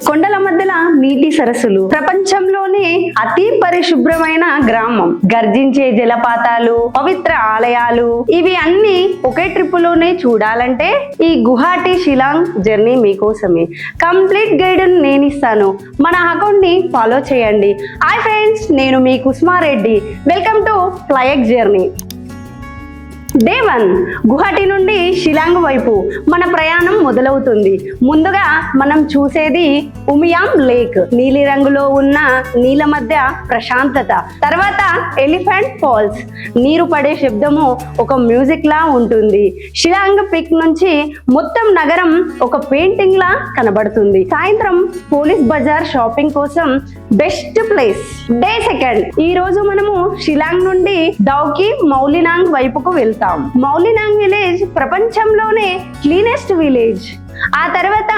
కొండల మధ్యల నీటి సరస్సులు, ప్రపంచంలోనే అతి పరిశుభ్రమైన గ్రామం, గర్జించే జలపాతాలు, పవిత్ర ఆలయాలు, ఇవి అన్ని ఒకే ట్రిప్ లోనే చూడాలంటే ఈ గుహాటీ షిలాంగ్ జర్నీ మీకోసమే. కంప్లీట్ గైడ్ నేను ఇస్తాను, మన అకౌంట్ ని ఫాలో చేయండి. హాయ్ ఫ్రెండ్స్, నేను మీ Kusmareddy. Welcome to FlyX journey. Day 1 Guwahati నుండి షిలాంగ్ వైపు మన ప్రయాణం మొదలవుతుంది. ముందుగా మనం చూసేది ఉమియాంగ్ లేక్, నీలి రంగులో ఉన్న నీళ్ళ మధ్య ప్రశాంతత. తర్వాత ఎలిఫెంట్ ఫాల్స్, నీరు పడే శబ్దము ఒక మ్యూజిక్ లా ఉంటుంది. షిలాంగ్ పిక్ నుంచి మొత్తం నగరం ఒక పెయింటింగ్ లా కనబడుతుంది. సాయంత్రం పోలీస్ బజార్ షాపింగ్ కోసం బెస్ట్ ప్లేస్. డే 2 ఈ రోజు మనము షిలాంగ్ నుండి డౌకి మౌలినాంగ్ వైపుకు వెళ్తాం. మౌలినాంగ్ విలేజ్ ప్రపంచంలోనే క్లీనెస్ట్ విలేజ్. ఆ తర్వాత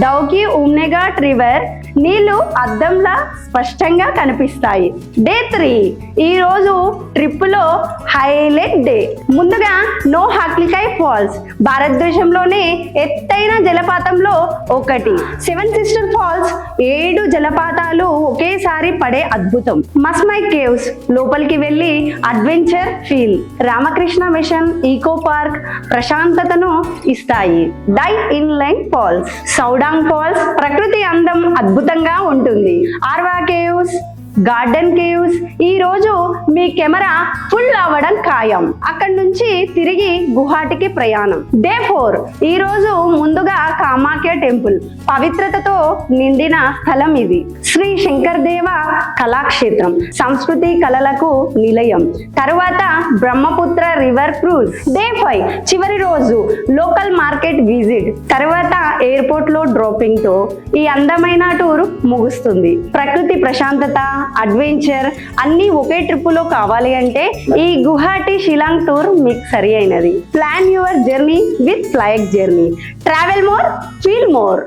డౌకి ఉమ్నెఘాట్ రివర్, నీళ్లు అద్దంలా స్పష్టంగా కనిపిస్తాయి. డే 3 ఈ రోజు ట్రిప్ లో హైలైట్ డే. ముందుగా నో హాక్లికాయ్ ఫాల్స్, భారతదేశంలోనే ఎత్తైన జలపాతంలో ఒకటి. 7 సిస్టర్ ఫాల్స్, 7 జలపాతాలు ఒకేసారి పడే అద్భుతం. మస్మై కేవ్స్, లోపలికి వెళ్ళి adventure feel. Ramakrishna mission eco park ప్రశాంతతను ఇస్తాయి. డై ఇన్లైన్ ఫాల్స్, సౌడాంగ్ ఫాల్స్, ప్రకృతి అందం అద్భుతంగా ఉంటుంది. Arwah caves, garden caves. ఈ రోజు మీ కెమెరా ఫుల్ అవ్వడం ఖాయం. అక్కడి నుంచి తిరిగి గుహాటీకి ప్రయాణం. డే 4 ఈ రోజు ముందుగా కామాఖ్య టెంపుల్, పవిత్రతతో నిండిన స్థలం ఇది. శ్రీ శంకర్ దేవ కళాక్షేత్రం, సంస్కృతి కళలకు నిలయం. తరువాత బ్రహ్మపుత్ర రివర్ క్రూజ్. డే 5 చివరి రోజు లోకల్ మార్కెట్ విజిట్. తరువాత ఎయిర్పోర్ట్ లో డ్రాపింగ్ తో ఈ అందమైన టూర్ ముగుస్తుంది. ప్రకృతి ప్రశాంతత, అడ్వెంచర్ అన్ని ఒకే ట్రిప్ లో కావాలి అంటే ఈ గుహాటీ షిలాంగ్ టూర్ మీకు సరి అయినది. Plan your journey with FlyX journey. Travel more, feel more.